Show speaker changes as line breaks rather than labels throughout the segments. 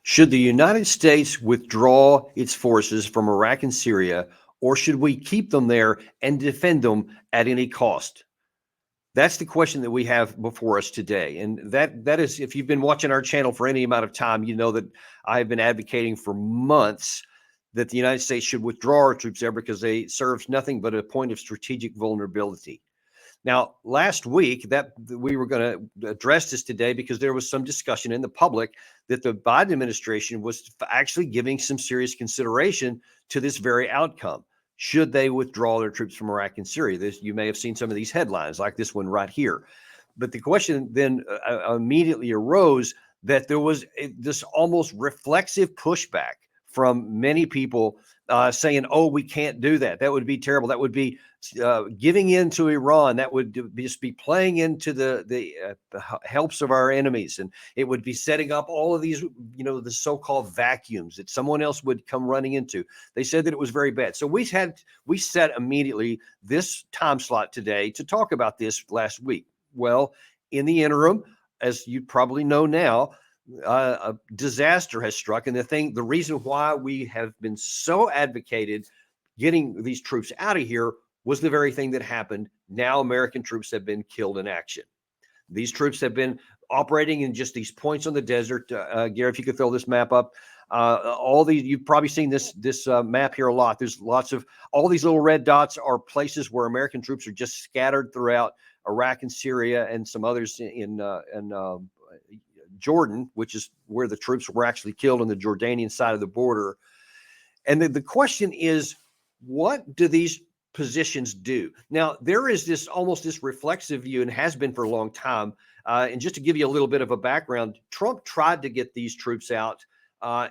Should the United States withdraw its forces from Iraq and Syria, or should we keep them there and defend them at any cost? That's the question that we have before us today. And that is, if you've been watching our channel for any amount of time, you know that I've been advocating for months that the United States should withdraw our troops there because they serve nothing but a point of strategic vulnerability. Now, last week, that we were going to address this today because there was some discussion in the public that the Biden administration was actually giving some serious consideration to this very outcome. Should they withdraw their troops from Iraq and Syria? You may have seen some of these headlines, like this one right here. But the question then immediately arose that there was this almost reflexive pushback from many people saying, oh, we can't do that. That would be terrible. That would be giving in to Iran. That would just be playing into the helps of our enemies. And it would be setting up all of these, the so-called vacuums that someone else would come running into. They said that it was very bad. So we set immediately this time slot today to talk about this last week. Well, in the interim, as you probably know now, a disaster has struck. And the reason why we have been so advocated getting these troops out of here was the very thing that happened. Now American troops have been killed in action. These troops have been operating in just these points on the desert. Gary, if you could throw this map up. All these, you've probably seen this map here a lot. There's lots of, all these little red dots are places where American troops are just scattered throughout Iraq and Syria and some others in Jordan, which is where the troops were actually killed on the Jordanian side of the border. And the question is, what do these positions do? Now, there is this almost this reflexive view, and has been for a long time. And just to give you a little bit of a background, Trump tried to get these troops out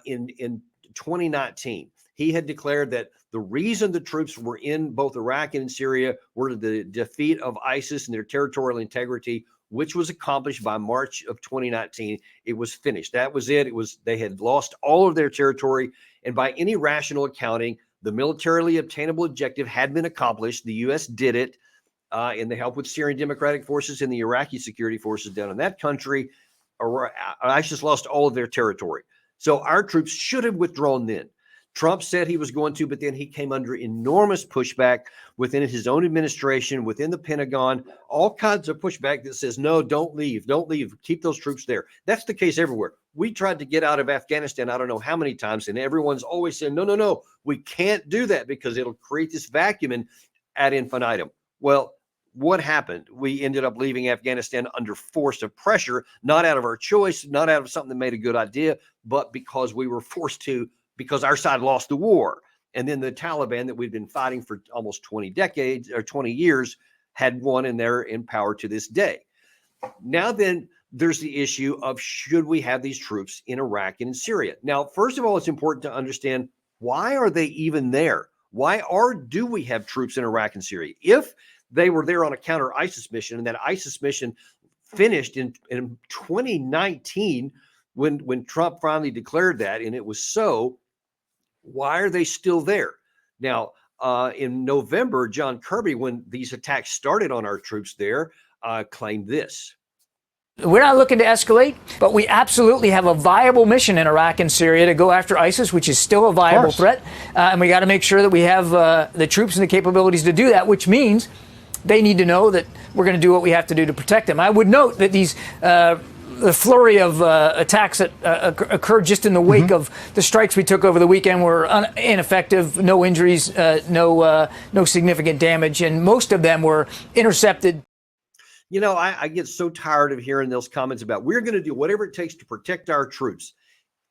in 2019. He had declared that the reason the troops were in both Iraq and in Syria were the defeat of ISIS and their territorial integrity, which was accomplished by March of 2019. It was finished. That was it. They had lost all of their territory. And by any rational accounting, the militarily obtainable objective had been accomplished. The U.S. did it in the help with Syrian Democratic Forces and the Iraqi security forces down in that country. ISIS lost all of their territory. So our troops should have withdrawn then. Trump said he was going to, but then he came under enormous pushback within his own administration, within the Pentagon, all kinds of pushback that says, no, don't leave, keep those troops there. That's the case everywhere. We tried to get out of Afghanistan, I don't know how many times, and everyone's always saying, no, we can't do that because it'll create this vacuum and ad infinitum. Well, what happened? We ended up leaving Afghanistan under force of pressure, not out of our choice, not out of something that made a good idea, but because we were forced to, because our side lost the war. And then the Taliban that we'd been fighting for almost 20 years had won, and they're in power to this day. Now then, there's the issue of, should we have these troops in Iraq and in Syria? Now, first of all, it's important to understand, why are they even there? Do we have troops in Iraq and Syria? If they were there on a counter ISIS mission, and that ISIS mission finished in 2019 when Trump finally declared that, and it was so, why are they still there? Now, in November, John Kirby, when these attacks started on our troops there, claimed this.
We're not looking to escalate, but we absolutely have a viable mission in Iraq and Syria to go after ISIS, which is still a viable threat. And we got to make sure that we have the troops and the capabilities to do that, which means they need to know that we're going to do what we have to do to protect them. I would note that the flurry of attacks that occurred just in the wake of the strikes we took over the weekend were ineffective, no injuries, no significant damage, and most of them were intercepted.
I get so tired of hearing those comments about, we're going to do whatever it takes to protect our troops,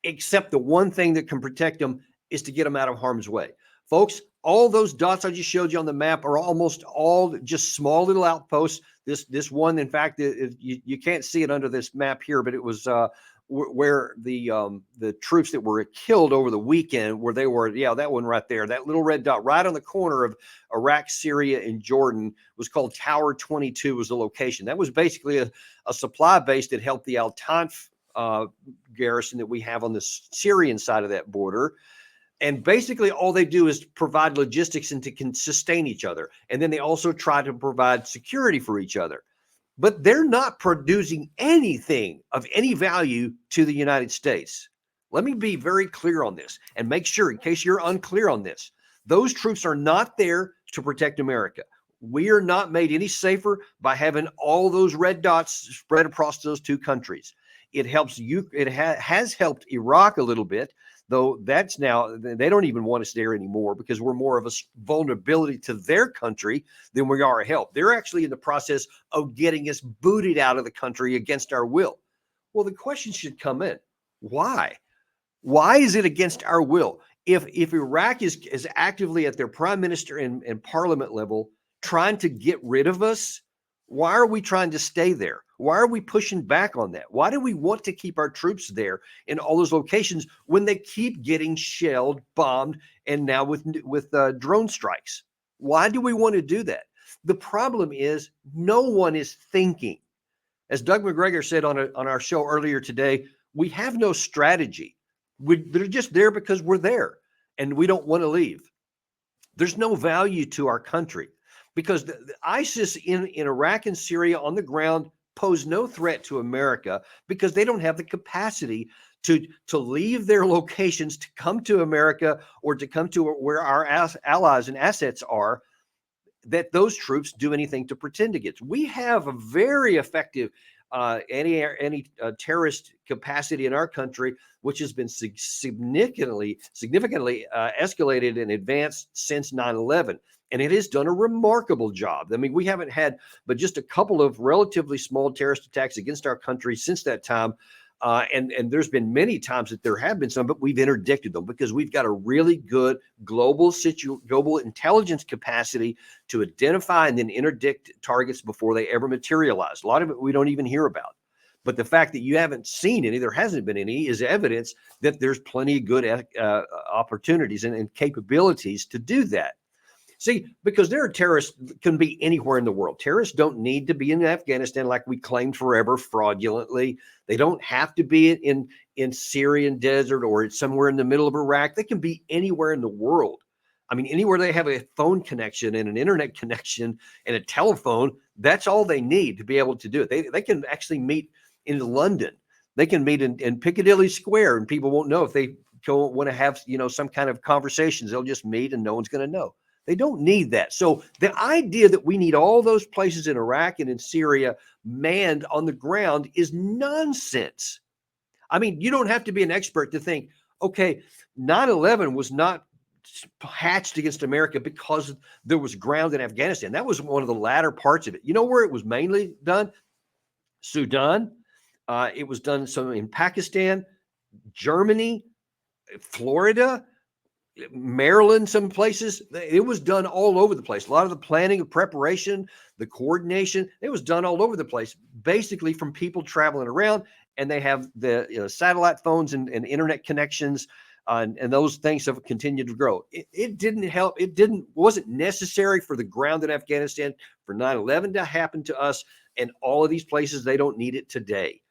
except the one thing that can protect them is to get them out of harm's way. Folks, all those dots I just showed you on the map are almost all just small little outposts. This one, in fact, you can't see it under this map here, but it was where the troops that were killed over the weekend, where they were, that one right there, that little red dot right on the corner of Iraq, Syria, and Jordan, was called Tower 22 was the location. That was basically a supply base that helped the Al-Tanf garrison that we have on the Syrian side of that border. And basically all they do is provide logistics and can sustain each other. And then they also try to provide security for each other. But they're not producing anything of any value to the United States. Let me be very clear on this and make sure, in case you're unclear on this, those troops are not there to protect America. We are not made any safer by having all those red dots spread across those two countries. It helps you. It has helped Iraq a little bit, though that's now, they don't even want us there anymore because we're more of a vulnerability to their country than we are a help. They're actually in the process of getting us booted out of the country against our will. Well, the question should come in. Why? Why is it against our will? If Iraq is actively at their prime minister and parliament level trying to get rid of us, why are we trying to stay there? Why are we pushing back on that? Why do we want to keep our troops there in all those locations when they keep getting shelled, bombed, and now with drone strikes? Why do we want to do that? The problem is no one is thinking. As Doug McGregor said on our show earlier today, we have no strategy. They're just there because we're there and we don't want to leave. There's no value to our country because the ISIS in Iraq and Syria on the ground pose no threat to America because they don't have the capacity to leave their locations to come to America or to come to where our allies and assets are, that those troops do anything to pretend against. We have a very effective terrorist capacity in our country, which has been significantly escalated and advanced since 9/11. And it has done a remarkable job. I mean, we haven't had but just a couple of relatively small terrorist attacks against our country since that time. And there's been many times that there have been some, but we've interdicted them because we've got a really good global intelligence capacity to identify and then interdict targets before they ever materialize. A lot of it we don't even hear about. But the fact that you haven't seen any, there hasn't been any, is evidence that there's plenty of good opportunities and capabilities to do that. See, because there are terrorists can be anywhere in the world. Terrorists don't need to be in Afghanistan like we claimed forever fraudulently. They don't have to be in Syrian desert or somewhere in the middle of Iraq. They can be anywhere in the world. I mean, anywhere they have a phone connection and an internet connection and a telephone, that's all they need to be able to do it. They can actually meet in London. They can meet in Piccadilly Square and people won't know if they want to have, some kind of conversations. They'll just meet and no one's going to know. They don't need that. So the idea that we need all those places in Iraq and in Syria manned on the ground is nonsense. I mean, you don't have to be an expert to think, okay, 9/11 was not hatched against America because there was ground in Afghanistan. That was one of the latter parts of it. You know where it was mainly done? Sudan. It was done some in Pakistan, Germany, Florida, Maryland, some places. It was done all over the place. A lot of the planning, the preparation, the coordination, it was done all over the place, basically from people traveling around. And they have the satellite phones and internet connections, and those things have continued to grow. It didn't help. Wasn't necessary for the ground in Afghanistan for 9/11 to happen to us. And all of these places, they don't need it today.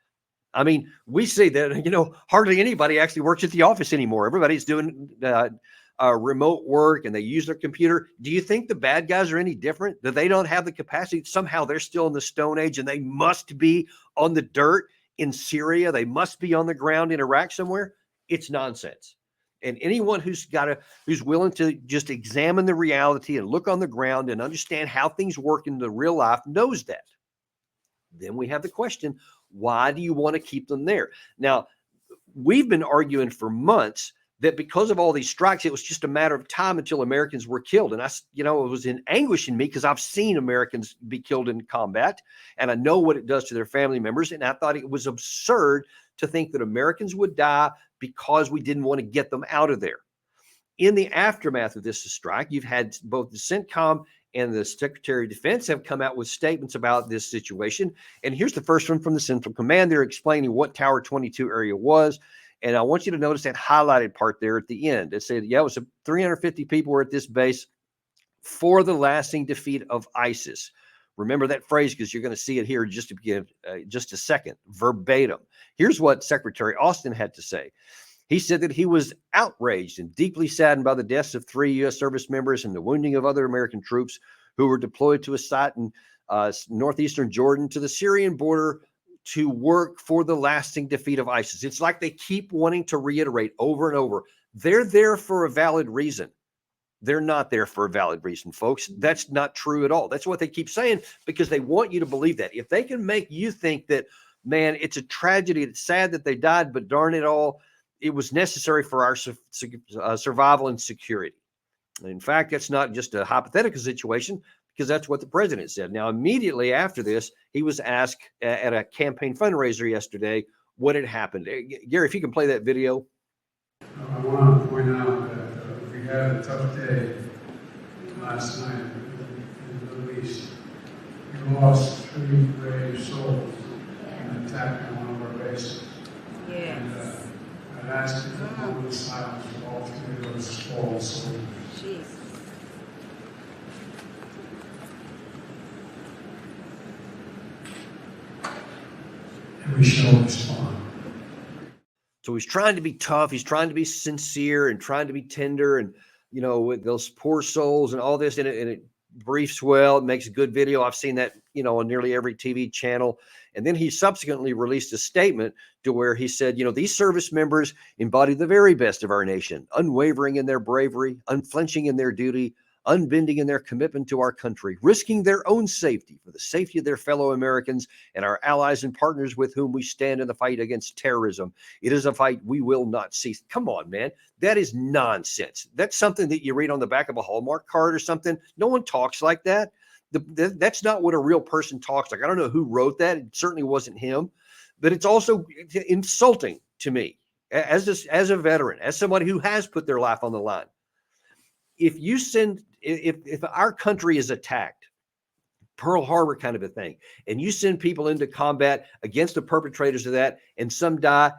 I mean, we see that, hardly anybody actually works at the office anymore. Everybody's doing remote work and they use their computer. Do you think the bad guys are any different? That they don't have the capacity? Somehow they're still in the Stone Age and they must be on the dirt in Syria. They must be on the ground in Iraq somewhere. It's nonsense. And anyone who's willing to just examine the reality and look on the ground and understand how things work in the real life knows that. Then we have the question, why do you want to keep them there? Now, we've been arguing for months that because of all these strikes, it was just a matter of time until Americans were killed. And it was in anguish in me because I've seen Americans be killed in combat and I know what it does to their family members. And I thought it was absurd to think that Americans would die because we didn't want to get them out of there. In the aftermath of this strike, you've had both the CENTCOM and the Secretary of Defense have come out with statements about this situation. And here's the first one from the Central Command. They're explaining what Tower 22 area was. And I want you to notice that highlighted part there at the end. It said, it was 350 people were at this base for the lasting defeat of ISIS. Remember that phrase because you're going to see it here just a second, verbatim. Here's what Secretary Austin had to say. He said that he was outraged and deeply saddened by the deaths of 3 U.S. service members and the wounding of other American troops who were deployed to a site in northeastern Jordan to the Syrian border to work for the lasting defeat of ISIS. It's like they keep wanting to reiterate over and over. They're there for a valid reason. They're not there for a valid reason, folks. That's not true at all. That's what they keep saying because they want you to believe that. If they can make you think that, man, it's a tragedy, it's sad that they died, but darn it all, it was necessary for our survival and security. In fact, that's not just a hypothetical situation because that's what the president said. Now, immediately after this, he was asked at a campaign fundraiser yesterday what had happened. Gary, if you can play that video.
I want to point out that we had a tough day last night in the Middle East. We lost 3 brave souls in an attack on one of our bases.
Yes.
And I'd ask you for a moment of silence for all 3 of those fallen soldiers.
Jesus.
And we shall respond.
So he's trying to be tough. He's trying to be sincere and trying to be tender and, you know, with those poor souls and all this. And it briefs well. It makes a good video. I've seen that, you know, on nearly every TV channel. And then he subsequently released a statement to where he said, you know, these service members embody the very best of our nation, unwavering in their bravery, unflinching in their duty, unbending in their commitment to our country, risking their own safety for the safety of their fellow Americans and our allies and partners with whom we stand in the fight against terrorism. It is a fight we will not cease. Come on, man. That is nonsense. That's something that you read on the back of a Hallmark card or something. No one talks like that. That's not what a real person talks like. I don't know who wrote that. It certainly wasn't him, but it's also insulting to me as a veteran, as somebody who has put their life on the line. If our country is attacked, Pearl Harbor kind of a thing, and you send people into combat against the perpetrators of that, and some die,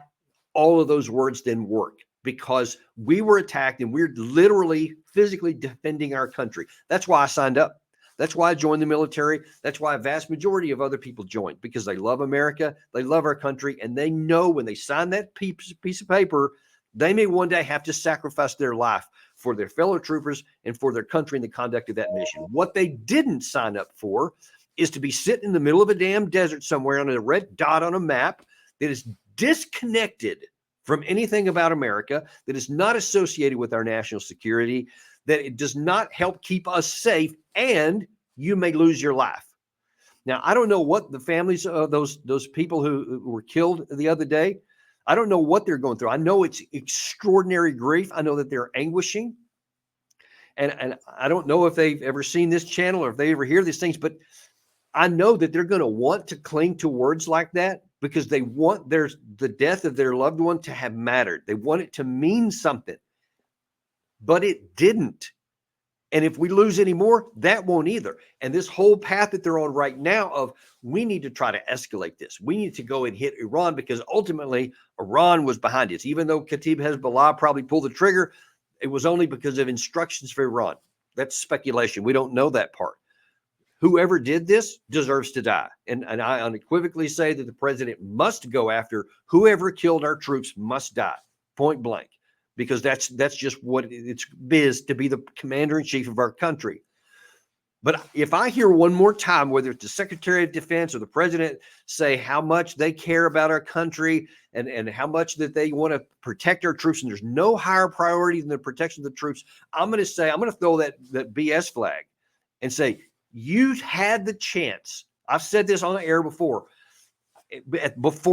all of those words then work because we were attacked and we're literally physically defending our country. That's why I signed up. That's why I joined the military. That's why a vast majority of other people joined, because they love America, they love our country, and they know when they sign that piece of paper, they may one day have to sacrifice their life for their fellow troopers and for their country in the conduct of that mission. What they didn't sign up for is to be sitting in the middle of a damn desert somewhere on a red dot on a map that is disconnected from anything about America, that is not associated with our national security, that it does not help keep us safe, and you may lose your life. Now, I don't know what the families of those people who were killed the other day, I don't know what they're going through. I know it's extraordinary grief. I know that they're anguishing. And I don't know if they've ever seen this channel or if they ever hear these things, but I know that they're going to want to cling to words like that because they want the death of their loved one to have mattered. They want it to mean something, but it didn't. And if we lose any more, that won't either. And this whole path that they're on right now of we need to try to escalate this. We need to go and hit Iran because ultimately Iran was behind this. Even though Kataib Hezbollah probably pulled the trigger, it was only because of instructions for Iran. That's speculation. We don't know that part. Whoever did this deserves to die. And I unequivocally say that the president must go after whoever killed our troops must die, point blank. Because that's just what it's biz to be the commander in chief of our country. But if I hear one more time, whether it's the Secretary of Defense or the president say how much they care about our country and how much that they want to protect our troops, and there's no higher priority than the protection of the troops, I'm going to throw that BS flag and say, you had the chance. I've said this on the air before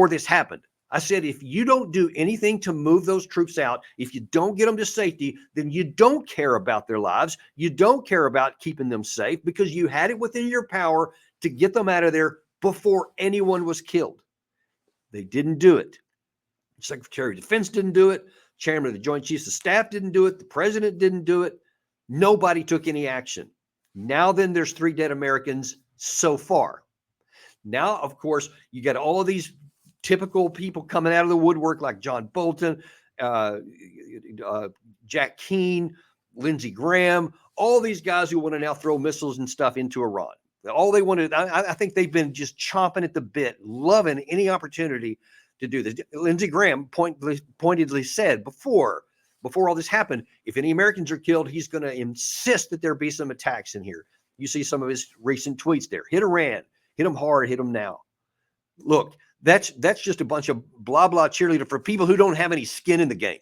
this happened. I said, if you don't do anything to move those troops out, if you don't get them to safety, then you don't care about their lives. You don't care about keeping them safe because you had it within your power to get them out of there before anyone was killed. They didn't do it. The Secretary of Defense didn't do it. Chairman of the Joint Chiefs of Staff didn't do it. The president didn't do it. Nobody took any action. Now then, there's 3 dead Americans so far. Now, of course, you got all of these typical people coming out of the woodwork like John Bolton, Jack Keane, Lindsey Graham, all these guys who want to now throw missiles and stuff into Iran. All they wanted, I think they've been just chomping at the bit, loving any opportunity to do this. Lindsey Graham pointedly said before all this happened, if any Americans are killed, he's going to insist that there be some attacks in here. You see some of his recent tweets there. Hit Iran, hit them hard, hit them now. Look, That's just a bunch of blah, blah cheerleader for people who don't have any skin in the game.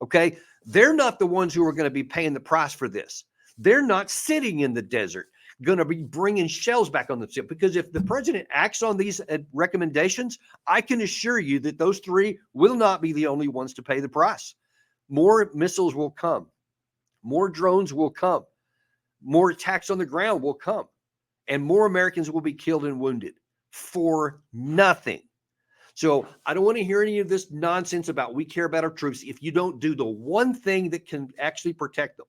Okay. They're not the ones who are going to be paying the price for this. They're not sitting in the desert going to be bringing shells back on the ship, because if the president acts on these recommendations, I can assure you that those three will not be the only ones to pay the price. More missiles will come. More drones will come. More attacks on the ground will come. And more Americans will be killed and wounded for nothing. So I don't want to hear any of this nonsense about we care about our troops if you don't do the one thing that can actually protect them.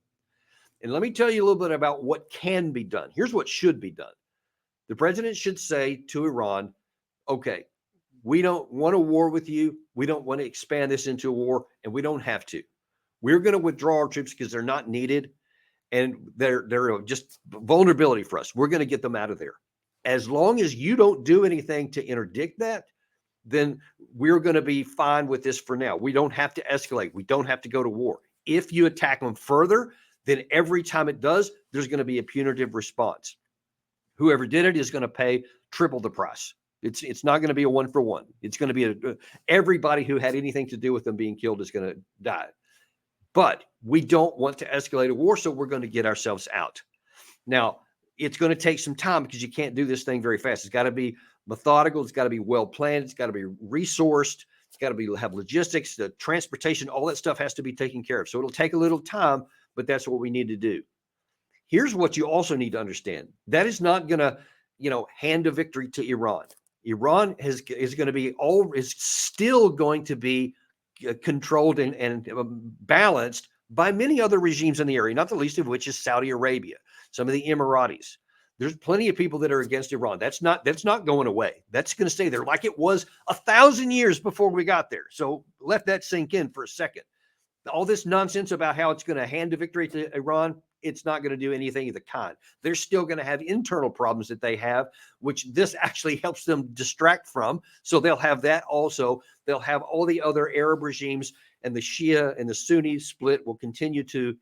And let me tell you a little bit about what can be done. Here's what should be done. The president should say to Iran, okay, we don't want a war with you. We don't want to expand this into a war, and we don't have to. We're going to withdraw our troops because they're not needed, and they're just vulnerability for us. We're going to get them out of there. As long as you don't do anything to interdict that, then we're going to be fine with this for now. We don't have to escalate. We don't have to go to war. If you attack them further, then every time it does, there's going to be a punitive response. Whoever did it is going to pay triple the price. It's not going to be a 1-for-1. It's going to be everybody who had anything to do with them being killed is going to die. But we don't want to escalate a war, so we're going to get ourselves out. Now, it's going to take some time because you can't do this thing very fast. It's got to be methodical. It's got to be well planned. It's got to be resourced. It's got to have logistics, the transportation, all that stuff has to be taken care of. So it'll take a little time, but that's what we need to do. Here's what you also need to understand. That is not going to, hand a victory to Iran. Iran is still going to be controlled and balanced by many other regimes in the area, not the least of which is Saudi Arabia, some of the Emiratis. There's plenty of people that are against Iran. That's not going away. That's going to stay there like it was 1,000 years before we got there. So let that sink in for a second. All this nonsense about how it's going to hand a victory to Iran, it's not going to do anything of the kind. They're still going to have internal problems that they have, which this actually helps them distract from. So they'll have that also. They'll have all the other Arab regimes, and the Shia and the Sunni split will continue to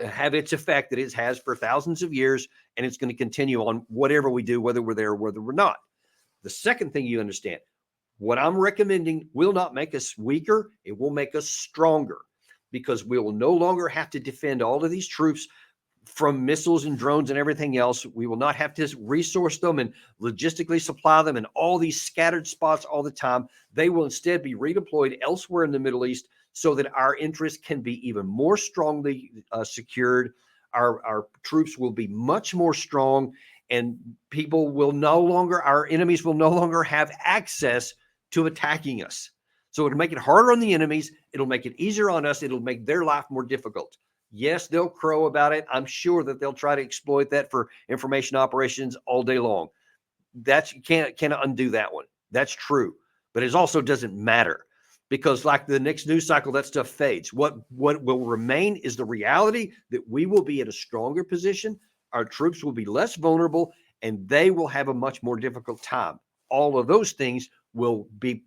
have its effect that it has for thousands of years, and it's going to continue on whatever we do, whether we're there or whether we're not. The second thing you understand, what I'm recommending will not make us weaker. It will make us stronger, because we will no longer have to defend all of these troops from missiles and drones and everything else. We will not have to resource them and logistically supply them in all these scattered spots all the time. They will instead be redeployed elsewhere in the Middle East so that our interests can be even more strongly secured. Our troops will be much more strong, and our enemies will no longer have access to attacking us. So it'll make it harder on the enemies. It'll make it easier on us. It'll make their life more difficult. Yes, they'll crow about it. I'm sure that they'll try to exploit that for information operations all day long. You can't undo that one. That's true. But it also doesn't matter, because like the next news cycle, that stuff fades. What will remain is the reality that we will be in a stronger position. Our troops will be less vulnerable, and they will have a much more difficult time. All of those things will be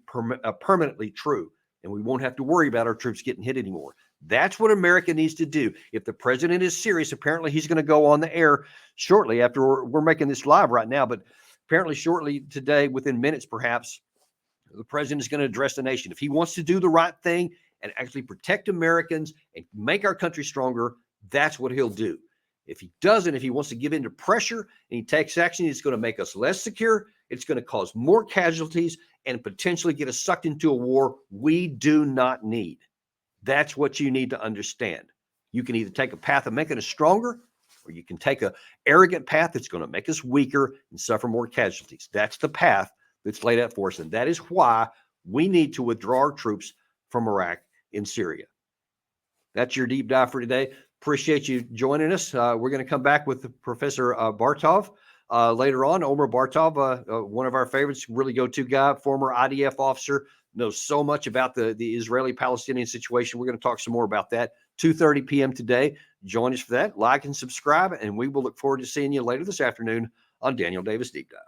permanently true, and we won't have to worry about our troops getting hit anymore. That's what America needs to do. If the president is serious, apparently he's going to go on the air shortly after we're making this live right now, but apparently shortly today, within minutes perhaps, the president is going to address the nation. If he wants to do the right thing and actually protect Americans and make our country stronger, that's what he'll do. If he doesn't, if he wants to give in to pressure and he takes action, it's going to make us less secure. It's going to cause more casualties and potentially get us sucked into a war we do not need. That's what you need to understand. You can either take a path of making us stronger, or you can take an arrogant path that's going to make us weaker and suffer more casualties. That's the path that's laid out for us. And that is why we need to withdraw our troops from Iraq and Syria. That's your deep dive for today. Appreciate you joining us. We're going to come back with Professor Bartov later on. Omer Bartov, one of our favorites, really go-to guy, former IDF officer, knows so much about the Israeli-Palestinian situation. We're going to talk some more about that. 2:30 p.m. today. Join us for that. Like and subscribe, and we will look forward to seeing you later this afternoon on Daniel Davis Deep Dive.